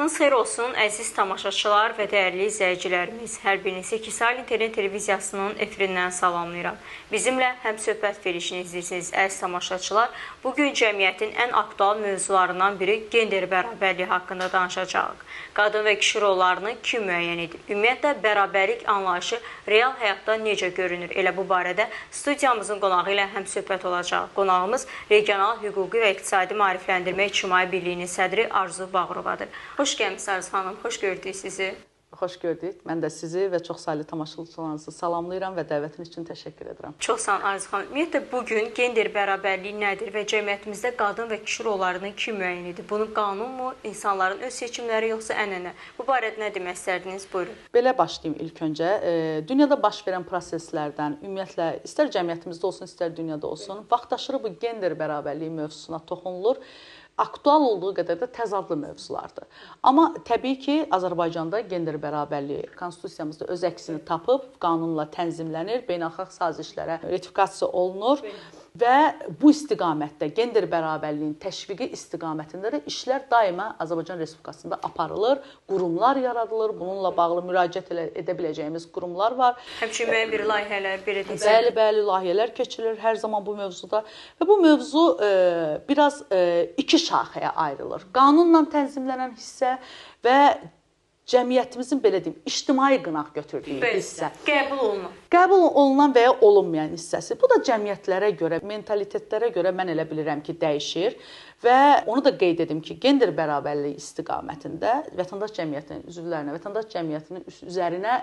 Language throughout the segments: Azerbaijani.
Sabahınız xeyir olsun, əziz tamaşaçılar və dəyərli izləyicilərimiz. Hər birinizi Kisal İnternet televiziyasının efirindən salamlayıram. Bizimlə həmsöhbət verilişini izləyirsiniz, əziz tamaşaçılar. Bugün cəmiyyətin ən aktual mövzularından biri gender bərabərliyi haqqında danışacağıq. Qadın və kişi rollarını kim müəyyən edir? Ümumiyyətlə, bərabərlik anlayışı real həyatda necə görünür? Elə bu barədə studiyamızın qonağı ilə həmsöhbət olacaq. Qonağımız Regional Hüquqi və İqtisadi Maarifləndirmə İctimai Birliyinin sədri Arzu Bağırovadır. Xoş gəlmişsiniz Arzu xanım, xoş gördük sizi. Xoş gördük. Mən də sizi və çox saylı tamaşaçılarınızı salamlayıram və dəvətiniz üçün təşəkkür edirəm. Çox sağ olun Arzu xanım. Ümumiyyətlə, bugün gender bərabərliyi nədir və cəmiyyətimizdə qadın və kişi rollarını kim müəyyən edir? Bunun qanunmu, insanların öz seçimləri yoxsa ənənə? Bu barədə nə demək istərdiniz? Buyurun. Belə başlayayım ilk öncə. Dünyada baş verən proseslərdən, ümumiyyətlə, istər cəmiyyətimizdə olsun, istər dünyada olsun, vaxtaşırı bu gender bərabərliyi mövzusuna toxunulur. Aktual olduğu qədər də təzadlı mövzulardır. Amma təbii ki, Azərbaycanda gender bərabərliyi konstitusiyamızda öz əksini tapıb, qanunla tənzimlənir, beynəlxalq sazişlərə ratifikasiya olunur və bu istiqamətdə, gender bərabərliyinin təşviqi istiqamətində də işlər daima Azərbaycan Respublikasında aparılır, qurumlar yaradılır, bununla bağlı müraciət edə biləcəyimiz qurumlar var. Həmçinin müəyyən bir layihələr, belə desək. Bəli, layihələr keçirilir hər zaman bu mövzuda və bu mövzu biraz iki şaxəyə ayrılır. Qanunla tənzimlənən hissə və cəmiyyətimizin, belə deyim, ictimai qınaq götürdüyü hissə. Qəbul olunan və ya olunmayan hissəsi. Bu da cəmiyyətlərə görə, mentalitetlərə görə mən elə bilirəm ki, dəyişir. Və onu da qeyd edim ki, gender bərabərliyi istiqamətində vətəndaş cəmiyyətinin üzvlərinə, vətəndaş cəmiyyətinin üzərinə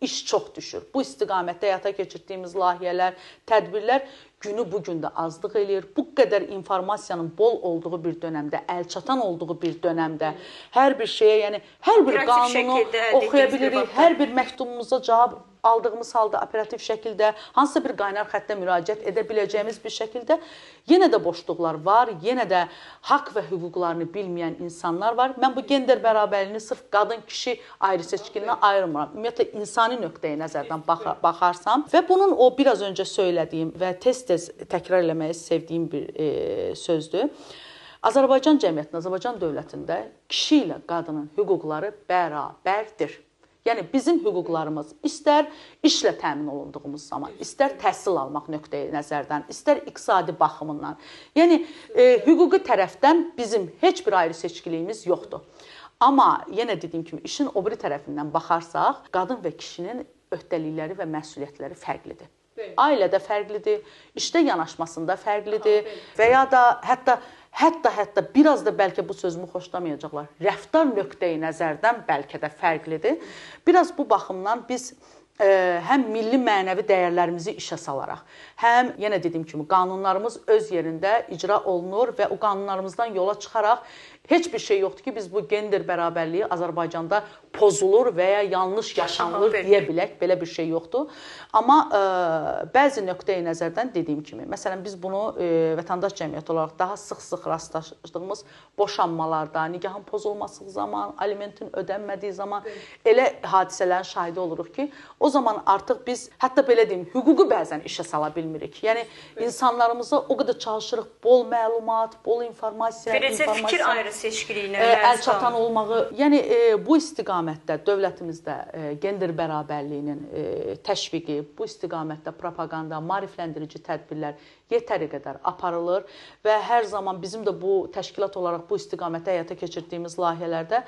iş çox düşür. Bu istiqamətdə həyata keçirdiyimiz layihələr, tədbirlər günü bu gün də azlıq eləyir. Bu qədər informasiyanın bol olduğu bir dönəmdə, əlçatan olduğu bir dönəmdə hər bir şeyə, yəni hər bir qanunu oxuya bilirik, hər bir məktubumuza cavab aldığımız halda operativ şəkildə, hansısa bir qaynar xəttə müraciət edə biləcəyimiz bir şəkildə yenə də boşluqlar var, yenə də haqq və hüquqlarını bilməyən insanlar var. Mən bu gender bərabərliyini sırf qadın-kişi ayrı seçkilindən ayırmıram. Ümumiyyətlə, insani nöqteyi nəzərdən baxarsam və bunun o biraz öncə söylədiyim və tez-tez təkrar eləməyi sevdiyim bir sözdür. Azərbaycan cəmiyyətində, Azərbaycan dövlətində kişi ilə qadının hüquqları bərabərdir. Yəni, bizim hüquqlarımız istər işlə təmin olunduğumuz zaman, istər təhsil almaq nöqteyi nəzərdən, istər iqtisadi baxımından. Yəni, hüquqi tərəfdən bizim heç bir ayrı seçkiliyimiz yoxdur. Amma yenə dediyim kimi, işin o biri tərəfindən baxarsaq, qadın və kişinin öhdəlikləri və məsuliyyətləri fərqlidir. Ailədə fərqlidir, işdə yanaşmasında fərqlidir və ya da hətta biraz da bəlkə bu sözümü xoşlamayacaqlar. Rəftar nöqteyi nəzərdən bəlkə də fərqlidir. Biraz bu baxımdan biz həm milli mənəvi dəyərlərimizi işə salaraq, həm yenə dediyim kimi qanunlarımız öz yerində icra olunur və o qanunlarımızdan yola çıxaraq heç bir şey yoxdur ki, biz bu gender bərabərliyi Azərbaycanda pozulur və ya yanlış yaşanılır deyə bilək, belə bir şey yoxdur. Amma bəzi nöqteyi nəzərdən dediyim kimi, məsələn, biz bunu vətəndaş cəmiyyəti olaraq daha sıx-sıx rastlaşdığımız boşanmalarda, nikahın pozulması zaman, alimentin ödənmədiyi zaman elə hadisələrin şahidi oluruq ki, o zaman artıq biz, hətta belə deyim, hüququ bəzən işə sala bilmirik. Yəni, insanlarımıza o qədər çalışırıq, bol məlumat, bol informasiya, fikir ayrı seçkiliyinə əlçatan olmağı. Yəni, bu istiqamətdə dövlətimizdə gender bərabərliyinin təşviqi, bu istiqamətdə propaganda, maarifləndirici tədbirlər yetəri qədər aparılır və hər zaman bizim də bu təşkilat olaraq bu istiqamətdə həyata keçirdiyimiz layihələrdə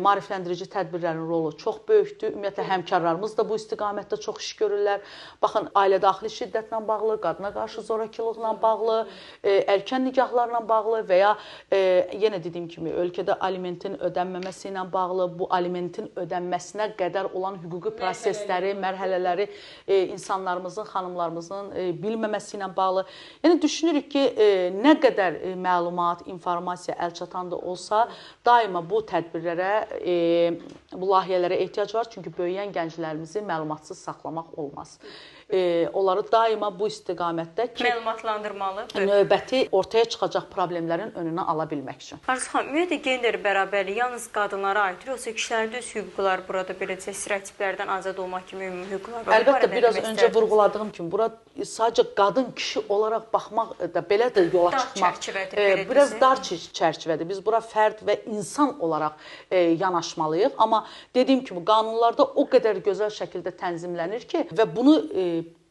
maarifləndirici tədbirlərin rolu çox böyükdür. Ümumiyyətlə, həmkarlarımız da bu istiqamətdə çox iş görürlər. Baxın, ailə daxili şiddətlə bağlı, qadına qarşı zorakılıqla bağlı, erkən nikahlarla bağlı və ya yenə dediyim kimi, ölkədə alimentin ödənməməsi ilə bağlı, bu alimentin ödənməsinə qədər olan hüquqi prosesləri, mərhələləri insanlarımızın, xanımlarımızın bilməməsi ilə bağlı. Yəni, düşünürük ki, nə qədər məlumat, informasiya əlçatan da olsa, daima bu tədbirlərə bu layihələrə ehtiyac var, çünki böyüyən gənclərimizi məlumatsız saxlamaq olmaz. Onları daima bu istiqamətdə ki, Məlumatlandırmalı. növbəti ortaya çıxacaq problemlərin önünü ala bilmək üçün. Arzu xanım, ümumiyyətlə gender bərabərliyi yalnız qadınlara aiddir, yoxsa kişilərin də öz hüquqları burada beləcə stereotiplərdən azad olmaq kimi ümumi hüquqlar var? Əlbəttə, biraz öncə vurğuladığım kimi, bura sadəcə qadın kişi olaraq baxmaq da belə də yola çıxmaq biraz dar çərçivədir. Biz bura fərd və insan olaraq yanaşmalıyıq. Amma dediyim kimi, qanunlarda o qədər gözəl şəkildə tənzimlənir ki, və bunu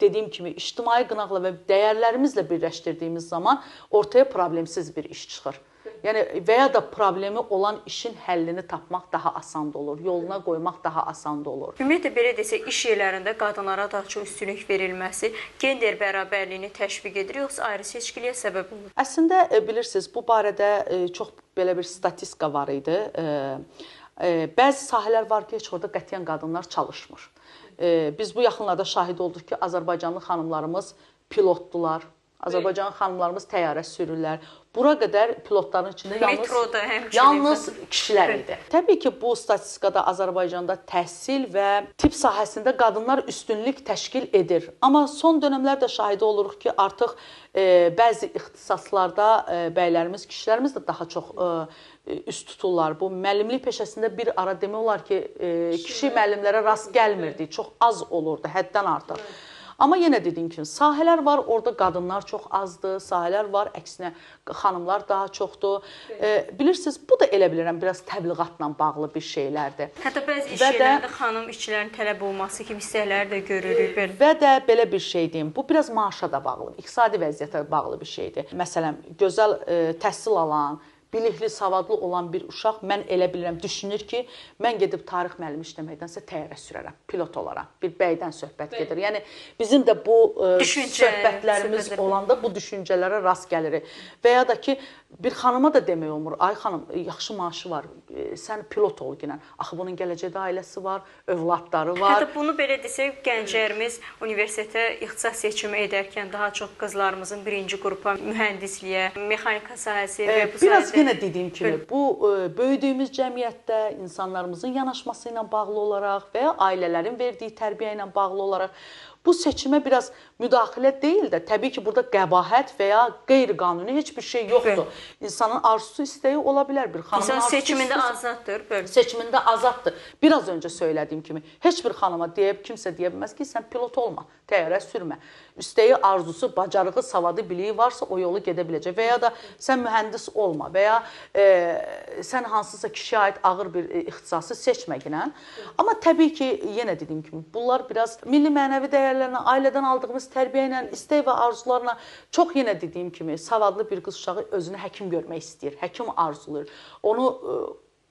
dediyim kimi, ictimai qınaqla və dəyərlərimizlə birləşdirdiyimiz zaman ortaya problemsiz bir iş çıxır. Yəni, və ya da problemi olan işin həllini tapmaq daha asan olur, yoluna qoymaq daha asan olur. Ümumiyyətlə, belə desək, iş yerlərində qadınlara daha çox üstünlük verilməsi gender bərabərliyini təşviq edir, yoxsa ayrı seçkiliyə səbəb olur? Əslində, bilirsiniz, bu barədə çox belə bir statistika var idi. Bəzi sahələr var ki, heç orada qətiyyən qadınlar çalışmır. Biz bu yaxınlarda şahid olduq ki, Azərbaycanlı xanımlarımız pilotdular, Azərbaycanlı xanımlarımız təyyarə sürürlər. Bura qədər pilotların içində yalnız kişilər idi. Təbii ki, bu statistikada Azərbaycanda təhsil və tibb sahəsində qadınlar üstünlük təşkil edir. Amma son dönəmlərdə şahidi oluruq ki, artıq bəzi ixtisaslarda bəylərimiz, kişilərimiz də daha çox üst tuturlar. Bu müəllimlik peşəsində bir ara demək olar ki, kişi müəllimlərə rast gəlmirdi. Çox az olurdu, həddən artıq. Amma yenə dediyim kimi, sahələr var, orada qadınlar çox azdır, sahələr var, əksinə xanımlar daha çoxdur. Bilirsiniz, bu da elə bilirəm, biraz təbliğatla bağlı bir şeylərdir. Hətta bəzi iş yerlərində xanım işçilərin tələb olması kimi hissələri də görürük. Və də belə bir şey deyim, bu biraz maaşa da bağlı, iqtisadi vəziyyətə bağlı bir şeydir. Məsələn, gözəl təhsil alan, bilikli, savadlı olan bir uşaq, mən elə bilirəm, düşünür ki, mən gedib tarix müəllimi işləməkdənsə təyyarə sürərəm, pilot olaram. Bir bəydən söhbət gedir. Yəni, bizim də bu söhbətlərimiz olanda bu düşüncələrə rast gəlirik. Və ya da ki, bir xanıma da demək olmur, ay xanım, yaxşı maaşı var, sən pilot ol ginən. Axı, bunun gələcəkdə ailəsi var, övladları var. Hətta bunu belə desək, gənclərimiz universitetə ixtisas seçimi edərkən daha çox qızlarımızın birinci qrupa mühəndisliyə, mexanika sahəsi və bu biraz yenə dediyim kimi, bu böyüdüyümüz cəmiyyətdə insanlarımızın yanaşması ilə bağlı olaraq və ya ailələrin verdiyi tərbiyə ilə bağlı olaraq bu seçimə biraz müdaxilə deyil də, təbii ki, burada qəbahət və ya qeyri-qanuni heç bir şey yoxdur. İnsanın arzusu, istəyi ola bilər. Bir xanımın arzusu seçimində azaddır. Seçimində azaddır. Biraz öncə söylədiyim kimi, heç bir xanıma kimsə deyə bilməz ki, sən pilot olma, təyyarə sürmə. İstəyi, arzusu, bacarığı, savadı, biliyi varsa o yolu gedə biləcək. Və ya da sən mühəndis olma və ya sən hansısa kişiyə aid ağır bir ixtisası seçməginən. Amma təbii ki, yenə dediyim kimi, bunlar biraz milli mənəvi dəyərlərlə, ailədən aldığımız tərbiyə ilə, istək və arzularla çox yenə dediyim kimi, savadlı bir qız uşağı özünü həkim görmək istəyir, həkim arzulayır. Onu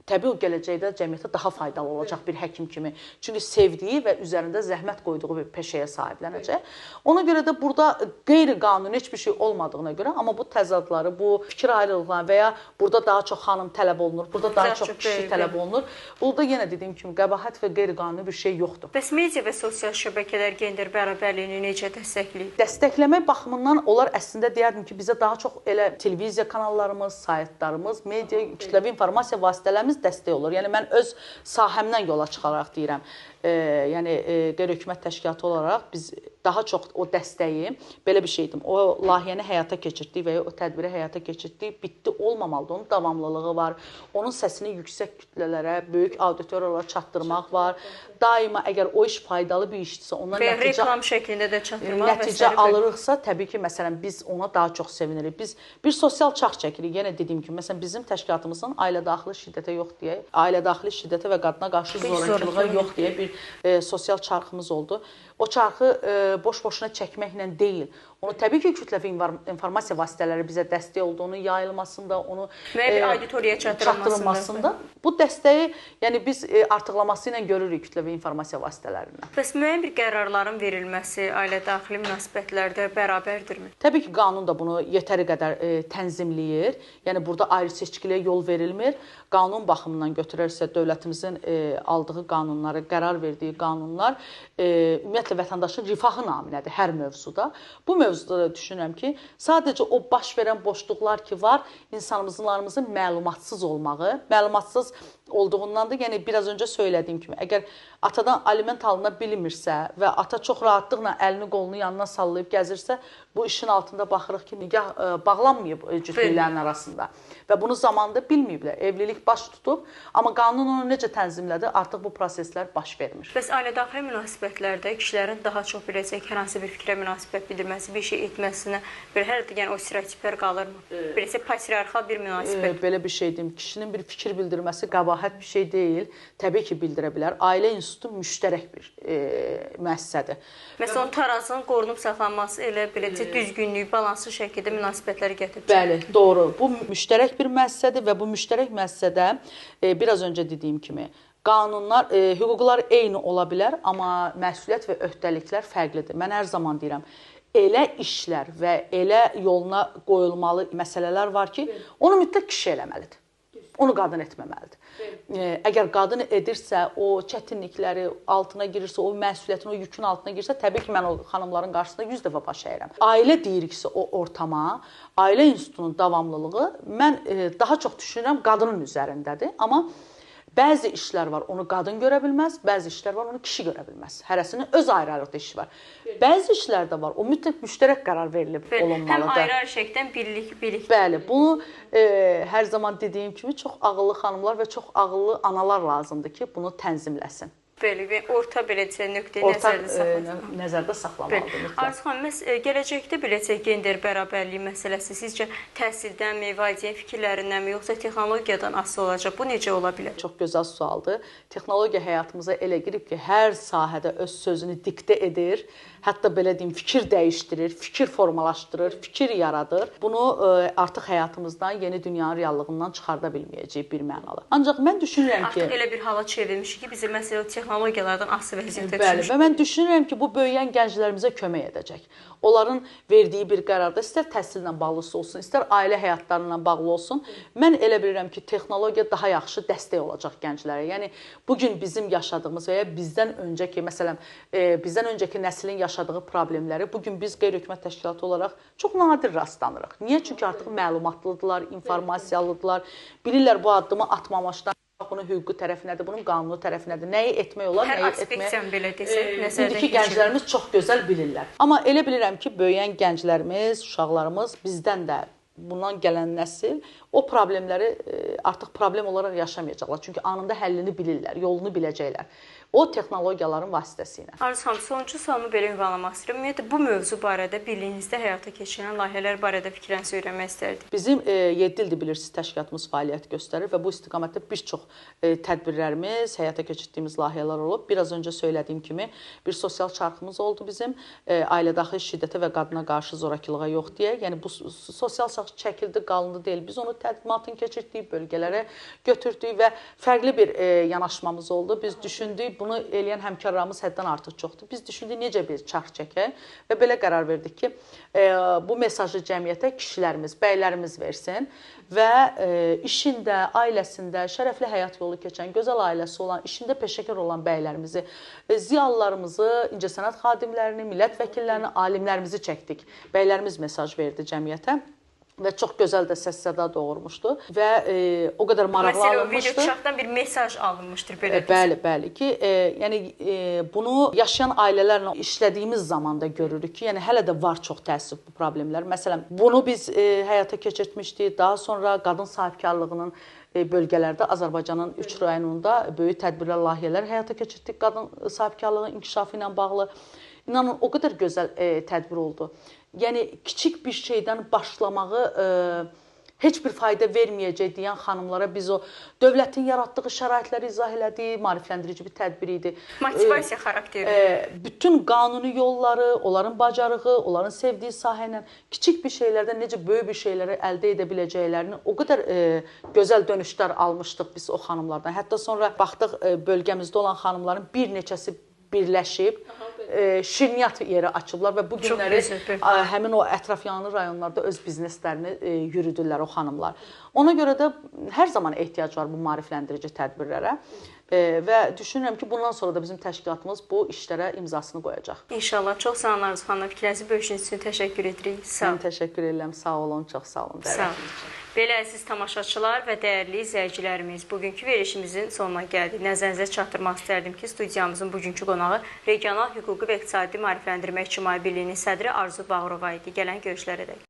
təbii o gələcəkdə cəmiyyətə daha faydalı olacaq bir həkim kimi. Çünki sevdiyi və üzərində zəhmət qoyduğu bir peşəyə sahiblənəcək. Ona görə də burada qeyri-qanuni heç bir şey olmadığına görə, amma bu təzadları, bu fikir ayrılıqları və ya burada daha çox xanım tələb olunur, burada daha çox kişi tələb olunur. Burada yenə dediyim kimi qəbahət və qeyri-qanuni bir şey yoxdur. Bəs media və sosial şəbəkələr gender bərabərliyini necə dəstəkləyir? Dəstəkləmək baxımından onlar əslində deyərdim ki, bizə daha çox elə televiziya kanallarımız, saytlarımız, media, kütləvi informasiya vasitələrimiz dəstək olur. Yəni, mən öz sahəmdən yola çıxaraq deyirəm. Yəni, qeyri-hökumət təşkilatı olaraq biz daha çox o dəstəyi, belə bir şeydim, o layihəni həyata keçirdik və ya o tədbiri həyata keçirdik, bitdi olmamalıdır, onun davamlılığı var, onun səsini yüksək kütlələrə, böyük auditoriyalara çatdırmaq var. Daima əgər o iş faydalı bir işdirsə, ondan reklam şəklində də çatdırmaq nəticə alırıqsa, təbii ki, məsələn, biz ona daha çox sevinirik. Biz bir sosial çarx çəkirik, yenə dediyim kimi, məsələn, bizim təşkilatımızın ailə daxili şiddətə yox deyə, ailə daxili şiddətə və qadına qarşı zorakılığa yox deyə bir sosial çarxımız oldu. O çarxı boş-boşuna çəkməklə deyil. Onu təbii ki, kütləvi informasiya vasitələri bizə dəstək olduğunu, yayılmasında, onu auditoriyaya çatdırılmasında. Bu dəstəyi, yəni biz artıqlaması ilə görürük kütləvi informasiya vasitələrindən. Bəs müəyyən bir qərarların verilməsi ailə daxili münasibətlərdə bərabərdirmi? Təbii ki, qanun da bunu yetəri qədər tənzimləyir. Yəni burada ayrı seçkiliyə yol verilmir. Qanun baxımından götürərsə dövlətimizin aldığı qanunları, qərar verdiyi qanunlar ümumiyyətlə vətəndaşın rifahı naminədir hər mövzuda. Bu mövzuda da düşünürəm ki, sadəcə o baş verən boşluqlar ki var, insanlarımızın məlumatsız olmağı, məlumatsız olduğundan da yəni biraz öncə söylədiyim kimi, əgər atadan aliment alına bilmirsə və ata çox rahatlıqla əlini qolunu yanına sallayıb gəzirsə, bu işin altında baxırıq ki, nigah bağlanmayıb cütlüklərin arasında və bunu zamanında bilməyiblər. Evlilik baş tutub, amma qanun onu necə tənzimlədi, artıq bu proseslər baş vermir. Bəs ailə-daxili münasibətlərdə kişilərin daha çox biləcək hər hansı bir fikrə münasibət bildirməsi, bir şey etməsinə, hər yəni o stereotiplər qalırmı? Biləcək patriarxal bir münasibət. Belə bir şey deyim, kişinin bir fikir bildirməsi qəbahət bir şey deyil. Təbii ki, bildirə bilər. Ailə institutu müştərək bir müəssisədir. Məsələn, tarazının qorunub saxlanması elə biləcək düzgünlük, balanslı şəkildə münasibətləri gətirəcək. Bəli, doğru. Bu müştərək bir müəssisədir və bu müştərək müəssisədə biraz öncə dediyim kimi qanunlar, hüquqlar eyni ola bilər, amma məsuliyyət və öhdəliklər fərqlidir. Mən hər zaman deyirəm, elə işlər və elə yoluna qoyulmalı məsələlər var ki, onu mütləq kişi eləməlidir. Onu qadın etməməlidir. Əgər qadın edirsə, o çətinlikləri altına girirsə, o məsuliyyətin, o yükün altına girirsə, təbii ki, mən o xanımların qarşısında 100 dəfə baş əyirəm. Ailə deyiriksə o ortama, ailə institutunun davamlılığı mən daha çox düşünürəm qadının üzərindədir. Amma bəzi işlər var, onu qadın görə bilməz, bəzi işlər var, onu kişi görə bilməz. Hərəsinin öz ayrı-ayrı işi var. Bəzi işlər də var, o mütləq müştərək qərar verilib olunmalıdır. Həm ayrı-ayrı şəkildən birlik. Bəli, bunu hər zaman dediyim kimi çox ağıllı xanımlar və çox ağıllı analar lazımdır ki, bunu tənzimləsin. Bəli, orta beləcə nöqteyi nəzərdə saxlamalıdır. Arzu xanım, gələcəkdə beləcə gender bərabərliyi məsələsi sizcə təhsildənmi, valideyn fikirlərindənmi, yoxsa texnologiyadan asılı olacaq? Bu necə ola bilər? Çox gözəl sualdır. Texnologiya həyatımıza elə girib ki, hər sahədə öz sözünü diktə edir. Hətta belə deyim, fikir dəyişdirir, fikir formalaşdırır, fikir yaradır. Bunu artıq həyatımızdan, yeni dünyanın reallığından çıxarda bilməyəcəyik bir mənalı. Ancaq mən düşünürəm ki... Artıq elə bir hala çevrilmiş ki, bizi məsələ texnologiyalardan asılı vəziyyətdə düşmüş. Bəli, və mən düşünürəm ki, bu böyüyən gənclərimizə kömək edəcək. Onların verdiyi bir qərarda istər təhsillə bağlısı olsun, istər ailə həyatlarıyla bağlı olsun, mən elə bilirəm ki, texnologiya daha yaxşı dəstək olacaq gənclərə. Yəni, bugün bizim yaşadığımız və ya bizdən öncəki, məsələn, bizdən öncəki nəslin yaşadığı problemləri bugün biz qeyri-hökumət təşkilatı olaraq çox nadir rastlanırıq. Niyə? Çünki artıq məlumatlıdırlar, informasiyalıdırlar, bilirlər bu addımı atmamışdan. Bunun hüquqi tərəfi nədir, bunun qanuni tərəfi nədir, nəyi etmək olar, nəyi etmək... Hər aspektdən belə desək, nəzərdə İndiki gənclərimiz çox gözəl bilirlər. Amma elə bilirəm ki, böyüyən gənclərimiz, uşaqlarımız, bizdən də bundan gələn nəsil o problemləri artıq problem olaraq yaşamayacaqlar. Çünki anında həllini bilirlər, yolunu biləcəklər. O texnologiyaların vasitəsilə. Arzu xanım, sonuncu sualımı belə ünvanlamaq istəyirəm. Ümumiyyətlə, bu mövzu barədə birliyinizdə həyata keçirilən layihələr barədə fikrinizi öyrənmək istərdik. Bizim 7 ildir bilirsiniz təşkilatımız fəaliyyət göstərir və bu istiqamətdə bir çox tədbirlərimiz, həyata keçirdiyimiz layihələr olub. Biraz öncə söylədiyim kimi bir sosial çarxımız oldu bizim. Ailədaxili şiddətə və qadına qarşı zorakılığa yox deyə. Yəni bu sosial çarx çəkildi, qalındı deyil. Biz onu tədqiqatın keçirdiyi bölgələrə götürdük və fərqli bir yanaşmamız oldu. Biz düşündük, bunu eləyən həmkarlarımız həddən artıq çoxdur. Biz düşündük necə bir çarx çəkək və belə qərar verdik ki, bu mesajı cəmiyyətə kişilərimiz, bəylərimiz versin və işində, ailəsində şərəfli həyat yolu keçən, gözəl ailəsi olan, işində peşəkar olan bəylərimizi, ziyalılarımızı, incəsənət xadimlərini, millət vəkillərini, alimlərimizi çəkdik. Bəylərimiz mesaj verdi cəmiyyətə. Və çox gözəl də səs-səda doğurmuşdu və o qədər maraqlı alınmışdı. Məsələn, video kuşaqdan bir mesaj alınmışdır belə. Bəli ki, yəni bunu yaşayan ailələrlə işlədiyimiz zamanda görürük ki, yəni hələ də var çox təəssüf bu problemlər. Məsələn, bunu biz həyata keçirtmişdik. Daha sonra qadın sahibkarlığının bölgələrdə Azərbaycanın 3 rayonunda böyük tədbirlər, layihələr həyata keçirtdik qadın sahibkarlığının inkişafı ilə bağlı. İnanın, o qədər gözəl tədbir oldu. Yəni, kiçik bir şeydən başlamağı heç bir fayda verməyəcək deyən xanımlara biz o dövlətin yaratdığı şəraitləri izah elədik, maarifləndirici bir tədbir idi. Motivasiya xarakteri. Bütün qanuni yolları, onların bacarığı, onların sevdiyi sahə ilə kiçik bir şeylərdən necə böyük bir şeyləri əldə edə biləcəklərini o qədər gözəl dönüşlər almışdıq biz o xanımlardan. Hətta sonra baxdıq bölgəmizdə olan xanımların bir neçəsi birləşib, şirniyyat yeri açıblar və bu günləri həmin o ətrafyanlı rayonlarda öz bizneslərini yürüdürlər o xanımlar. Ona görə də hər zaman ehtiyac var bu maarifləndirici tədbirlərə və düşünürəm ki, bundan sonra da bizim təşkilatımız bu işlərə imzasını qoyacaq. İnşallah. Çox sağ olun Arzu xanım. Fikrinizi bölüşdüyünüz üçün təşəkkür edirik. Sağ olun. Mən təşəkkür edirəm. Sağ olun, çox sağ olun. Sağ olun. Belə əziz tamaşaçılar və dəyərli izləyicilərimiz, bugünkü verilişimizin sonuna gəldik. Nəzərinizə çatdırmaq istərdim ki, studiyamızın bugünkü qonağı Regional Hüquqi və İqtisadi Maarifləndirmə İctimai Birliyinin sədri Arzu Bağırova idi. Gələn görüşlərə dək.